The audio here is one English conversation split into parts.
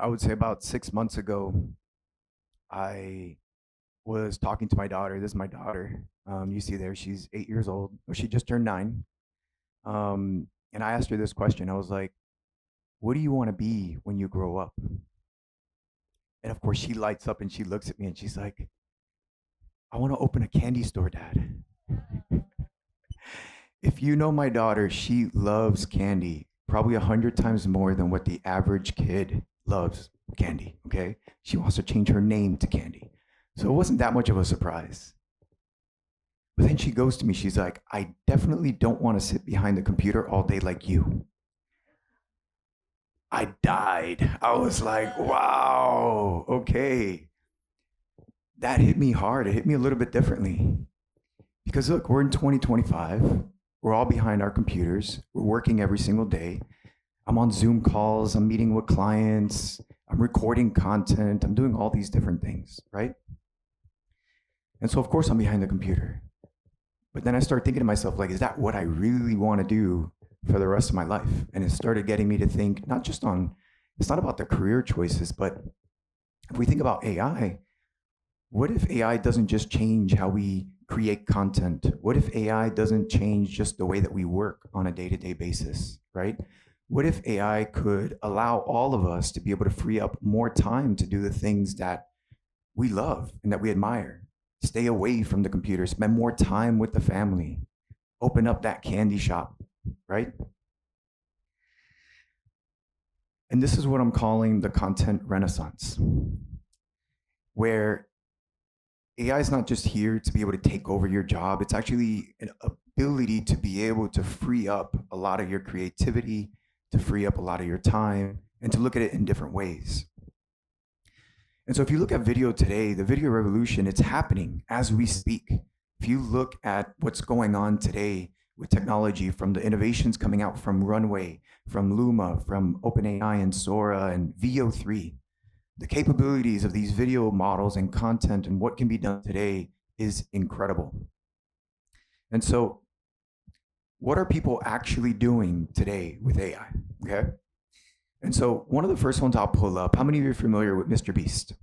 I would say about 6 months ago, I was talking to my daughter. This is my daughter. You see there, she's 8 years old. Or she just turned 9. And I asked her this question. I was like, "What do you want to be when you grow up?" And of course, she lights up and she looks at me and she's like, "I want to open a candy store, Dad." If you know my daughter, she loves candy probably 100 times more than what the average kid loves candy. Okay, she wants to change her name to Candy, so it wasn't that much of a surprise. But then she goes to me, she's like, "I definitely don't want to sit behind the computer all day like you." I died. I was like, wow, okay. That hit me hard. It hit me a little bit differently. Because look, we're in 2025. We're all behind our computers. We're working every single day. I'm on Zoom calls. I'm meeting with clients. I'm recording content. I'm doing all these different things, right? And so, of course, I'm behind the computer. But then I started thinking to myself, like, is that what I really want to do for the rest of my life? And it started getting me to think not just on, it's not about the career choices, but if we think about AI, what if AI doesn't just change how we create content? What if AI doesn't change just the way that we work on a day-to-day basis, right? What if AI could allow all of us to be able to free up more time to do the things that we love and that we admire? Stay away from the computer, spend more time with the family, open up that candy shop, right? And this is what I'm calling the content renaissance, where AI is not just here to be able to take over your job. It's actually an ability to be able to free up a lot of your creativity, to free up a lot of your time, and to look at it in different ways. And so if you look at video today, the video revolution, it's happening as we speak. If you look at what's going on today with technology, from the innovations coming out from Runway, from Luma, from OpenAI and Sora and VO3, the capabilities of these video models and content and what can be done today is incredible. And so what are people actually doing today with AI? Okay. And so one of the first ones I'll pull up, how many of you are familiar with Mr. Beast?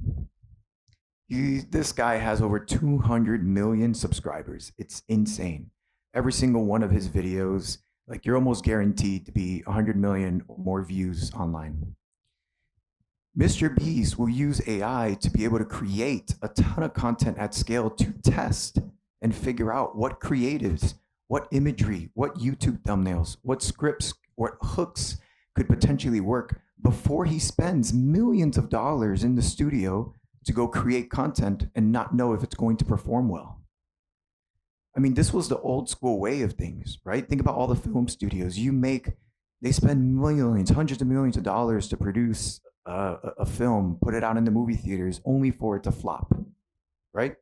This guy has over 200 million subscribers. It's insane. Every single one of his videos, like, you're almost guaranteed to be 100 million or more views online. Mr. Beast will use AI to be able to create a ton of content at scale to test and figure out what creatives, what imagery, what YouTube thumbnails, what scripts, what hooks could potentially work before he spends millions of dollars in the studio to go create content and not know if it's going to perform well. I mean, this was the old school way of things, right? Think about all the film studios. They spend millions, hundreds of millions of dollars to produce a film, put it out in the movie theaters, only for it to flop, right?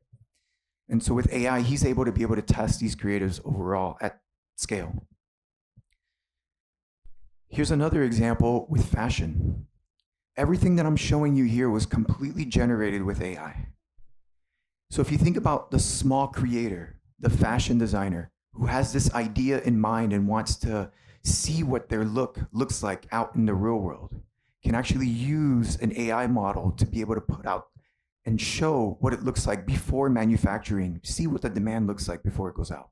And so with AI, he's able to test these creatives overall at scale. Here's another example with fashion. Everything that I'm showing you here was completely generated with AI. So if you think about the small creator, the fashion designer who has this idea in mind and wants to see what their look looks like out in the real world, can actually use an AI model to be able to put out and show what it looks like before manufacturing, see what the demand looks like before it goes out.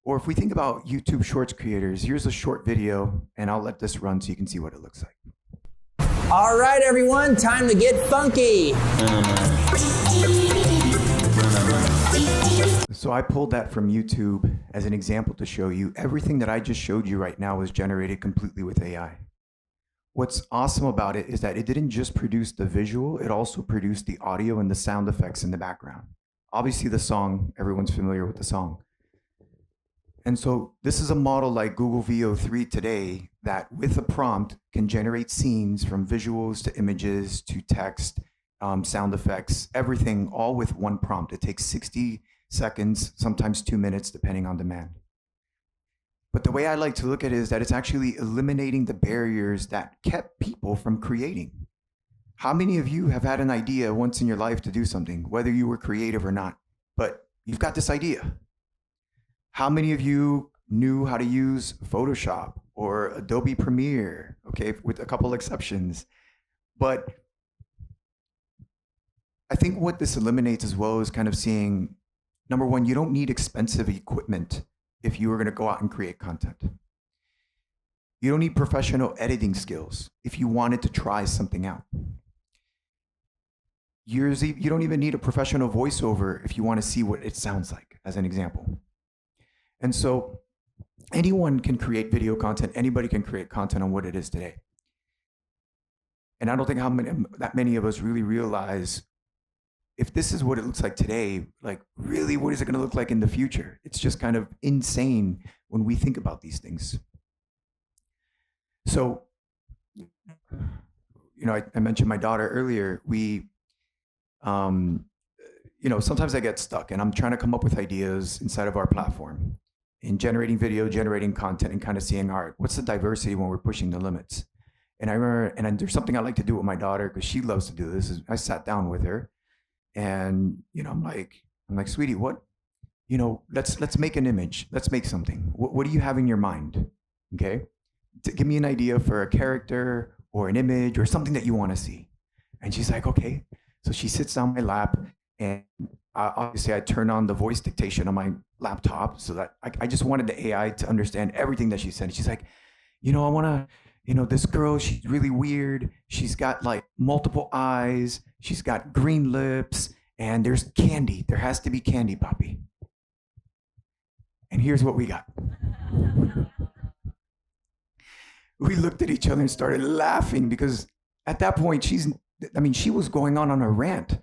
Or if we think about YouTube Shorts creators, here's a short video, and I'll let this run so you can see what it looks like. All right, everyone, time to get funky. So I pulled that from YouTube as an example to show you everything that I just showed you right now was generated completely with AI. What's awesome about it is that it didn't just produce the visual, it also produced the audio and the sound effects in the background. Obviously the song, everyone's familiar with the song. And so this is a model like Google VO3 today that with a prompt can generate scenes from visuals to images to text, sound effects, everything all with one prompt. It takes 60 seconds, sometimes 2 minutes, depending on demand. But the way I like to look at it is that it's actually eliminating the barriers that kept people from creating. How many of you have had an idea once in your life to do something, whether you were creative or not, but you've got this idea? How many of you knew how to use Photoshop or Adobe Premiere, okay, with a couple exceptions. But I think what this eliminates as well is kind of seeing, number one, you don't need expensive equipment if you are going to go out and create content. You don't need professional editing skills if you wanted to try something out. You don't even need a professional voiceover if you want to see what it sounds like, as an example. And so anyone can create video content. Anybody can create content on what it is today. And I don't think that many of us really realize, if this is what it looks like today, like really, what is it going to look like in the future? It's just kind of insane when we think about these things. So, I mentioned my daughter earlier. Sometimes I get stuck and I'm trying to come up with ideas inside of our platform in generating video, generating content, and kind of seeing, all right, what's the diversity when we're pushing the limits? And I remember, and there's something I like to do with my daughter because she loves to do this. Is I sat down with her, and I'm like, sweetie, what, let's make an image. Let's make something. What do you have in your mind? Okay, give me an idea for a character or an image or something that you want to see. And she's like, okay. So she sits on my lap, and obviously I turn on the voice dictation on my laptop so that I just wanted the AI to understand everything that she said. She's like, I want to, this girl, she's really weird. She's got like multiple eyes. She's got green lips, and there's candy. There has to be candy, Papi. And here's what we got. We looked at each other and started laughing because at that point, she was going on a rant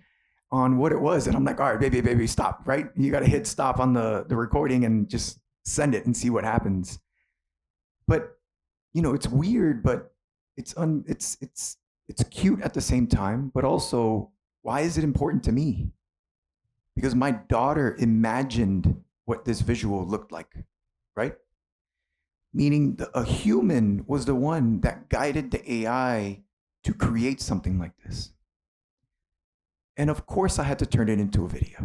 on what it was. And I'm like, all right, baby, stop, right? You got to hit stop on the recording and just send it and see what happens. But, it's weird, but it's cute at the same time. But also, why is it important to me? Because my daughter imagined what this visual looked like, right? Meaning a human was the one that guided the AI to create something like this. And of course, I had to turn it into a video.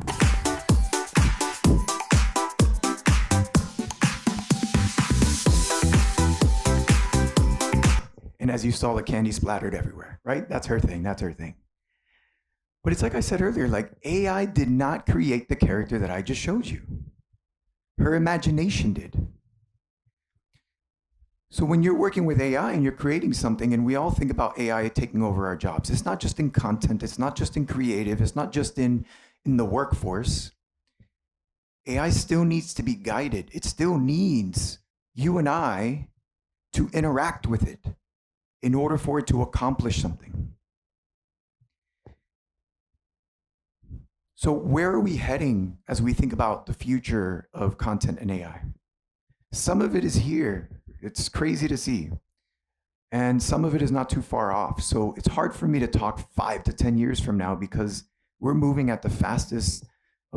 And as you saw, the candy splattered everywhere, right? That's her thing. But it's like I said earlier, like AI did not create the character that I just showed you. Her imagination did. So when you're working with AI and you're creating something, and we all think about AI taking over our jobs, it's not just in content, it's not just in creative, it's not just in the workforce. AI still needs to be guided. It still needs you and I to interact with it in order for it to accomplish something. So where are we heading as we think about the future of content and AI? Some of it is here. It's crazy to see. And some of it is not too far off. So it's hard for me to talk 5 to 10 years from now because we're moving at the fastest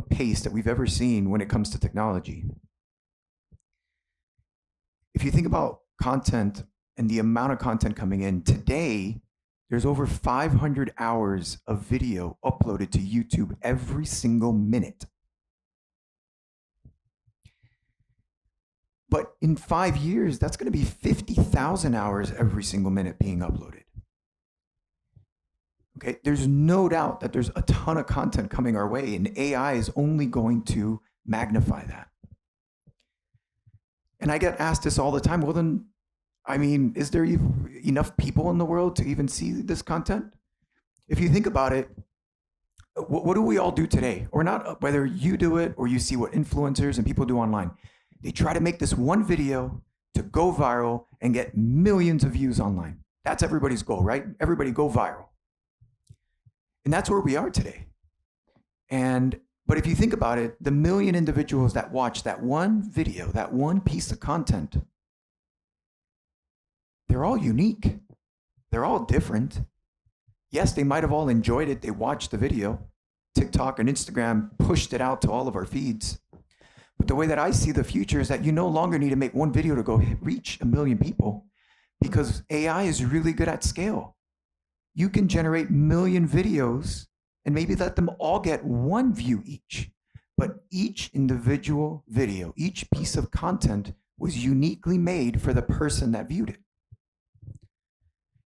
pace that we've ever seen when it comes to technology. If you think about content and the amount of content coming in today, there's over 500 hours of video uploaded to YouTube every single minute. But in 5 years, that's going to be 50,000 hours every single minute being uploaded. Okay, there's no doubt that there's a ton of content coming our way, and AI is only going to magnify that. And I get asked this all the time. Well, then, is there enough people in the world to even see this content? If you think about it, what do we all do today? Or not, whether you do it or you see what influencers and people do online. They try to make this one video to go viral and get millions of views online. That's everybody's goal, right? Everybody go viral. And that's where we are today. But if you think about it, the million individuals that watch that one video, that one piece of content, they're all unique. They're all different. Yes, they might have all enjoyed it. They watched the video. TikTok and Instagram pushed it out to all of our feeds. But the way that I see the future is that you no longer need to make one video to go reach 1 million people because AI is really good at scale. You can generate 1 million videos and maybe let them all get 1 view each. But each individual video, each piece of content was uniquely made for the person that viewed it.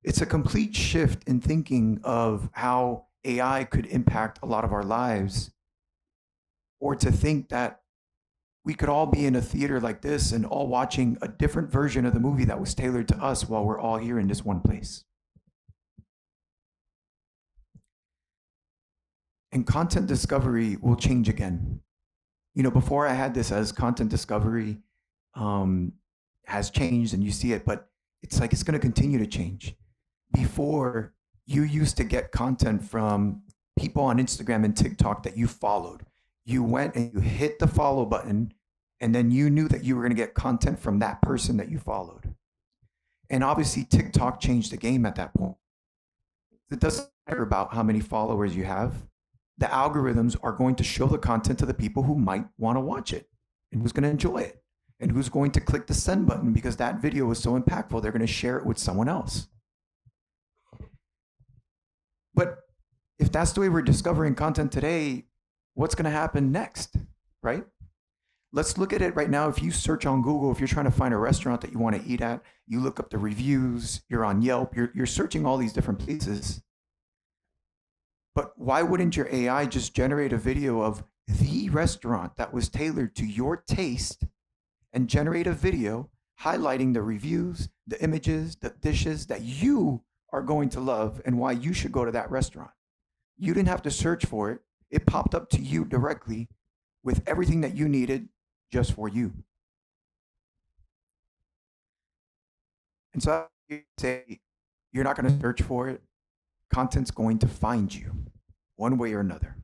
It's a complete shift in thinking of how AI could impact a lot of our lives, or to think that we could all be in a theater like this and all watching a different version of the movie that was tailored to us while we're all here in this one place. And content discovery will change again. Before I had this as content discovery has changed, and you see it, but it's like it's going to continue to change. Before, you used to get content from people on Instagram and TikTok that you followed. You went and you hit the follow button, and then you knew that you were going to get content from that person that you followed. And obviously, TikTok changed the game at that point. It doesn't matter about how many followers you have. The algorithms are going to show the content to the people who might want to watch it and who's going to enjoy it and who's going to click the send button because that video was so impactful, they're going to share it with someone else. But if that's the way we're discovering content today, what's going to happen next, right? Let's look at it right now. If you search on Google, if you're trying to find a restaurant that you want to eat at, you look up the reviews, you're on Yelp, you're searching all these different places. But why wouldn't your AI just generate a video of the restaurant that was tailored to your taste and generate a video highlighting the reviews, the images, the dishes that you are going to love and why you should go to that restaurant? You didn't have to search for it. It popped up to you directly with everything that you needed just for you. And so you say, you're not going to search for it. Content's going to find you one way or another.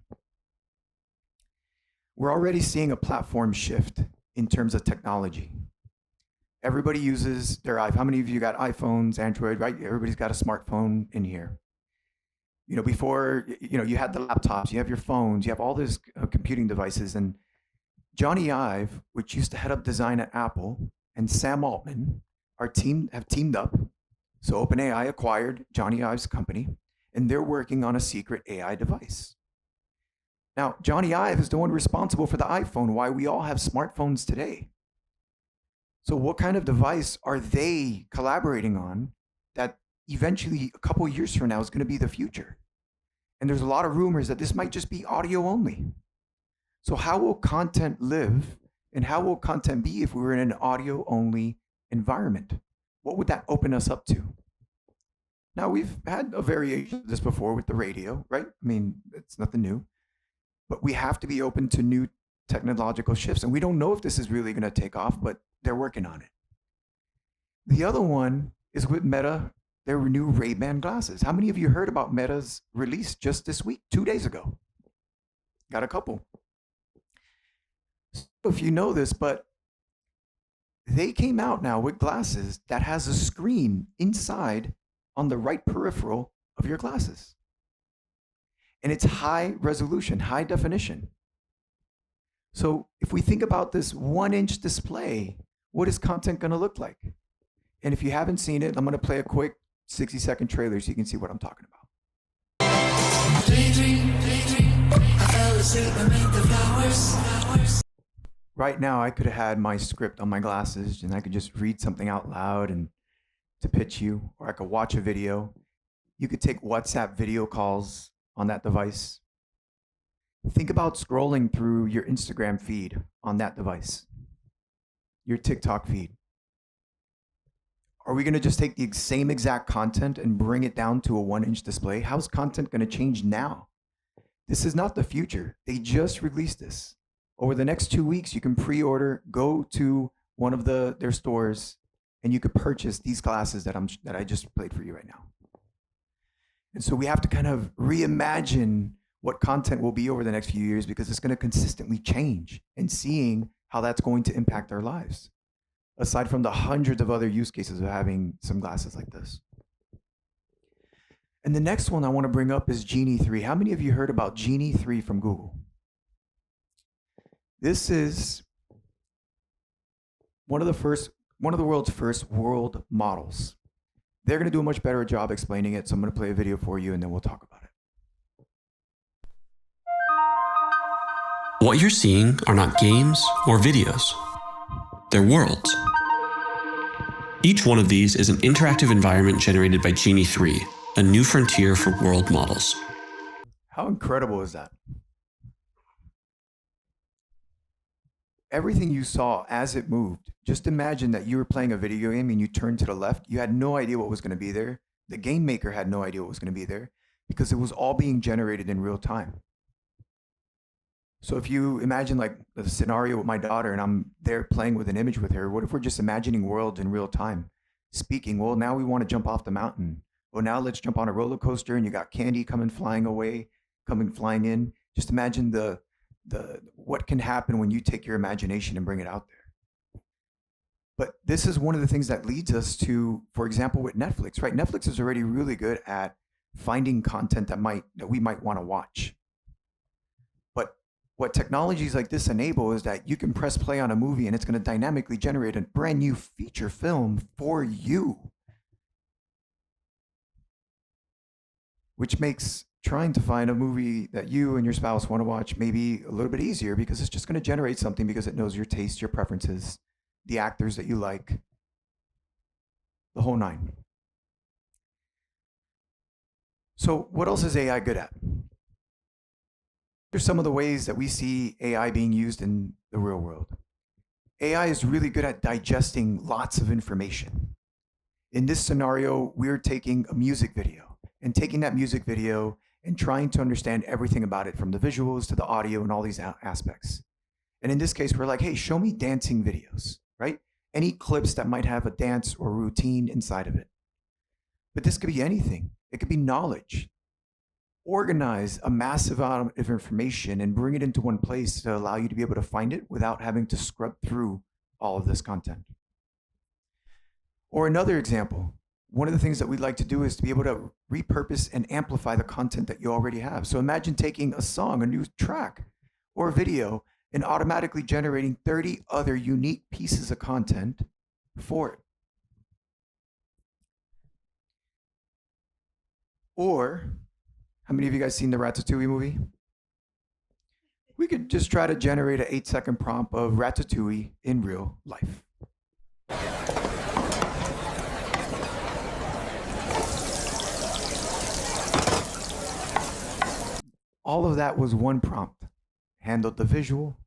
We're already seeing a platform shift in terms of technology. Everybody uses their iPhone. How many of you got iPhones, Android, right? Everybody's got a smartphone in here. Before, you had the laptops, you have your phones, you have all these computing devices. And Johnny Ive, which used to head up design at Apple, and Sam Altman have teamed up. So OpenAI acquired Johnny Ive's company, and they're working on a secret AI device. Now, Johnny Ive is the one responsible for the iPhone, why we all have smartphones today. So what kind of device are they collaborating on that eventually, a couple of years from now, is going to be the future? And there's a lot of rumors that this might just be audio only. So how will content live, and how will content be if we were in an audio only environment? What would that open us up to? Now, we've had a variation of this before with the radio, right? I mean, it's nothing new. But we have to be open to new technological shifts. And we don't know if this is really going to take off, but they're working on it. The other one is with Meta, their new Ray-Ban glasses. How many of you heard about Meta's release just this week, 2 days ago? Got a couple. So if you know this, but they came out now with glasses that has a screen inside on the right peripheral of your glasses. And it's high resolution, high definition. So if we think about this 1-inch display, what is content going to look like? And if you haven't seen it, I'm going to play a quick 60-second trailer so you can see what I'm talking about. Right now, I could have had my script on my glasses and I could just read something out loud and to pitch you, or I could watch a video. You could take WhatsApp video calls on that device. Think about scrolling through your Instagram feed on that device, your TikTok feed. Are we going to just take the same exact content and bring it down to a 1-inch display? How's content going to change now? This is not the future. They just released this. Over the next 2 weeks, you can pre-order, go to one of their stores, and you could purchase these glasses that I just played for you right now. And so we have to kind of reimagine what content will be over the next few years, because it's going to consistently change, and seeing how that's going to impact our lives, aside from the hundreds of other use cases of having some glasses like this. And the next one I want to bring up is Genie 3. How many of you heard about Genie 3 from Google? This is one of the world's first world models. They're going to do a much better job explaining it, so I'm going to play a video for you and then we'll talk about it. What you're seeing are not games or videos. They're worlds. Each one of these is an interactive environment generated by Genie 3, a new frontier for world models. How incredible is that? Everything you saw as it moved, just imagine that you were playing a video game and you turned to the left. You had no idea what was going to be there. The game maker had no idea what was going to be there because it was all being generated in real time. So if you imagine like the scenario with my daughter and I'm there playing with an image with her, what if we're just imagining worlds in real time? Speaking, well, now we want to jump off the mountain. Well, now let's jump on a roller coaster and you got candy coming flying in. Just imagine the what can happen when you take your imagination and bring it out there. But this is one of the things that leads us to, for example, with Netflix, right? Netflix is already really good at finding content that we might want to watch. But what technologies like this enable is that you can press play on a movie and it's going to dynamically generate a brand new feature film for you, which makes trying to find a movie that you and your spouse want to watch maybe a little bit easier because it's just going to generate something because it knows your taste, your preferences, the actors that you like, the whole nine. So what else is AI good at? Here's some of the ways that we see AI being used in the real world. AI is really good at digesting lots of information. In this scenario, we're taking a music video and taking that music video and trying to understand everything about it, from the visuals to the audio and all these aspects. And in this case, we're like, hey, show me dancing videos, right? Any clips that might have a dance or routine inside of it. But this could be anything. It could be knowledge. Organize a massive amount of information and bring it into one place to allow you to be able to find it without having to scrub through all of this content. Or another example, one of the things that we'd like to do is to be able to repurpose and amplify the content that you already have. So imagine taking a song, a new track, or a video, and automatically generating 30 other unique pieces of content for it. Or, how many of you guys seen the Ratatouille movie? We could just try to generate an 8-second prompt of Ratatouille in real life. All of that was one prompt. Handled the visual,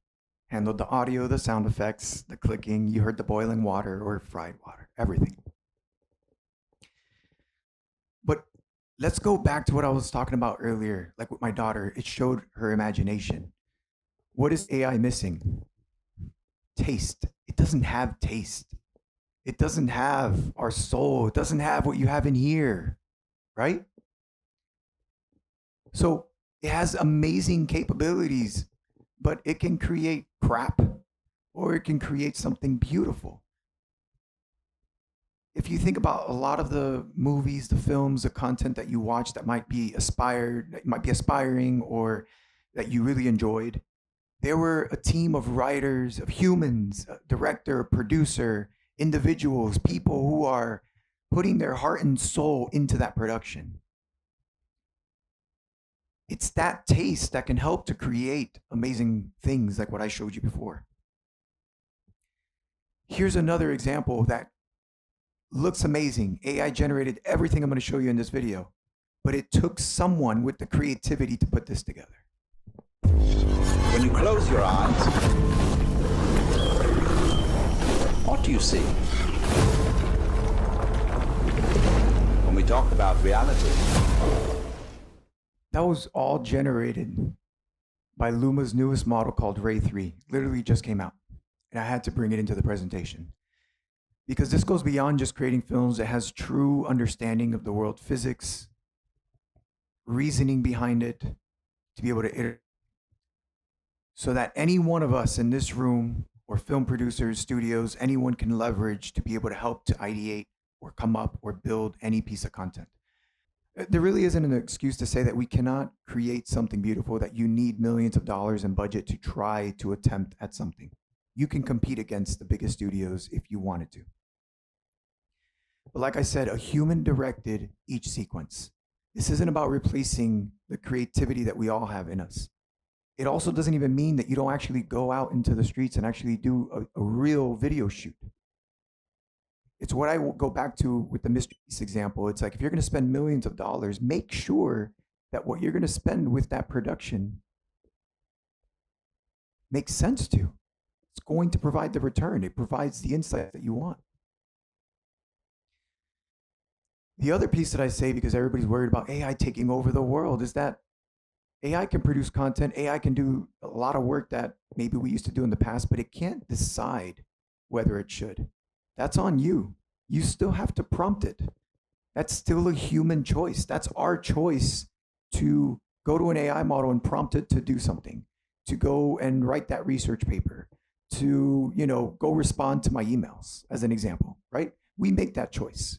handled the audio, the sound effects, the clicking, you heard the boiling water or fried water, everything. But let's go back to what I was talking about earlier, like with my daughter. It showed her imagination. What is AI missing? Taste. It doesn't have taste. It doesn't have our soul. It doesn't have what you have in here, right? So it has amazing capabilities, but it can create crap or it can create something beautiful. If you think about a lot of the movies, the films, the content that you watch that might be aspiring or that you really enjoyed, there were a team of writers, of humans, a director, a producer, individuals, people who are putting their heart and soul into that production. It's that taste that can help to create amazing things like what I showed you before. Here's another example that looks amazing. AI generated everything I'm going to show you in this video, but it took someone with the creativity to put this together. When you close your eyes, what do you see? When we talk about reality, that was all generated by Luma's newest model called Ray 3. Literally just came out. And I had to bring it into the presentation. Because this goes beyond just creating films. It has true understanding of the world physics, reasoning behind it, to be able to iterate. So that any one of us in this room, or film producers, studios, anyone can leverage to be able to help to ideate or come up or build any piece of content. There really isn't an excuse to say that we cannot create something beautiful, that you need millions of dollars in budget to try to attempt at something. You can compete against the biggest studios if you wanted to. But like I said, a human directed each sequence. This isn't about replacing the creativity that we all have in us. It also doesn't even mean that you don't actually go out into the streets and actually do a real video shoot. It's what I will go back to with the Mr. Beast example. It's like, if you're going to spend millions of dollars, make sure that what you're going to spend with that production makes sense to you. It's going to provide the return. It provides the insight that you want. The other piece that I say, because everybody's worried about AI taking over the world, is that AI can produce content. AI can do a lot of work that maybe we used to do in the past, but it can't decide whether it should. That's on you. You still have to prompt it. That's still a human choice. That's our choice to go to an AI model and prompt it to do something, to go and write that research paper, to, go respond to my emails, as an example, right? We make that choice.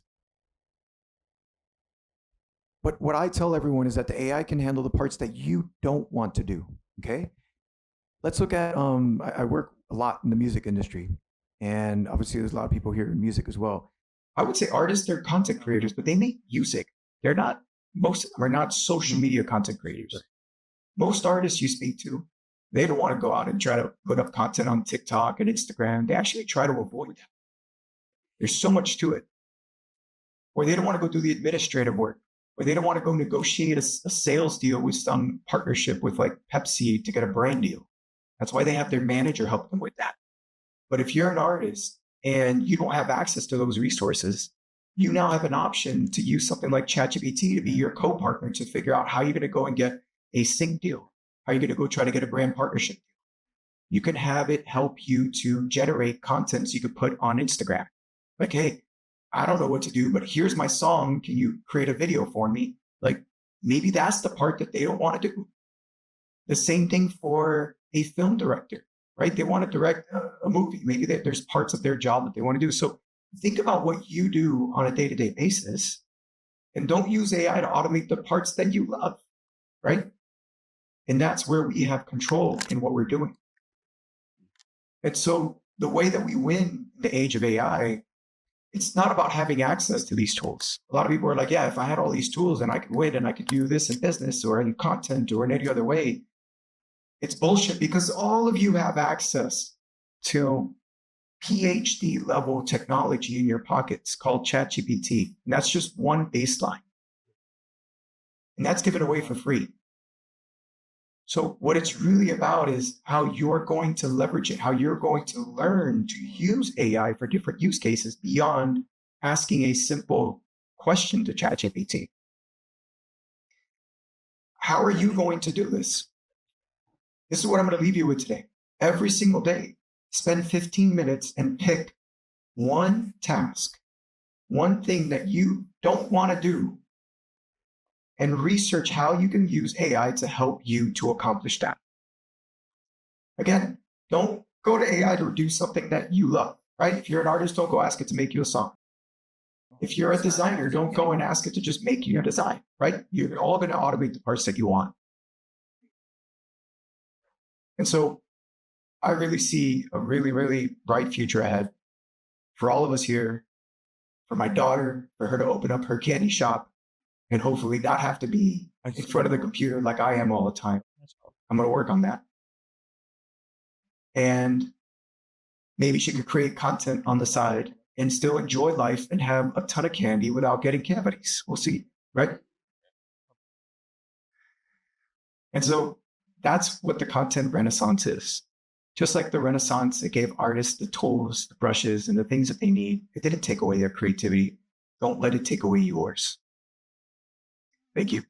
But what I tell everyone is that the AI can handle the parts that you don't want to do, okay? Let's look at, I work a lot in the music industry, and obviously there's a lot of people here in music as well. I would say artists, they're content creators, but they make music. Most of them are not social media content creators. Most artists you speak to, they don't want to go out and try to put up content on TikTok and Instagram. They actually try to avoid that. There's so much to it. Or they don't want to go do the administrative work. Or they don't want to go negotiate a sales deal with some partnership with like Pepsi to get a brand deal. That's why they have their manager help them with that. But if you're an artist and you don't have access to those resources, you now have an option to use something like ChatGPT to be your co-partner to figure out how you're going to go and get a sync deal. How are you going to go try to get a brand partnership? You can have it help you to generate content so you can put on Instagram. Like, hey, I don't know what to do, but here's my song. Can you create a video for me? Like, maybe that's the part that they don't want to do. The same thing for a film director, right? They want to direct a movie. Maybe there's parts of their job that they want to do. So think about what you do on a day-to-day basis, and don't use AI to automate the parts that you love, right? And that's where we have control in what we're doing. And so the way that we win in the age of AI, it's not about having access to these tools. A lot of people are like, yeah, if I had all these tools and I could win and I could do this in business or in content or in any other way. It's bullshit, because all of you have access to PhD level technology in your pockets called ChatGPT. And that's just one baseline. And that's given away for free. So what it's really about is how you're going to leverage it, how you're going to learn to use AI for different use cases beyond asking a simple question to ChatGPT. How are you going to do this? This is what I'm going to leave you with today. Every single day, spend 15 minutes and pick one task, one thing that you don't want to do, and research how you can use AI to help you to accomplish that. Again, don't go to AI to do something that you love, right? If you're an artist, don't go ask it to make you a song. If you're a designer, don't go and ask it to just make you a design, right? You're all going to automate the parts that you want. And so I really see a really, really bright future ahead for all of us here, for my daughter, for her to open up her candy shop and hopefully not have to be in front of the computer like I am all the time. I'm going to work on that. And maybe she could create content on the side and still enjoy life and have a ton of candy without getting cavities. We'll see, right? And so that's what the content renaissance is. Just like the Renaissance, it gave artists the tools, the brushes, and the things that they need. It didn't take away their creativity. Don't let it take away yours. Thank you.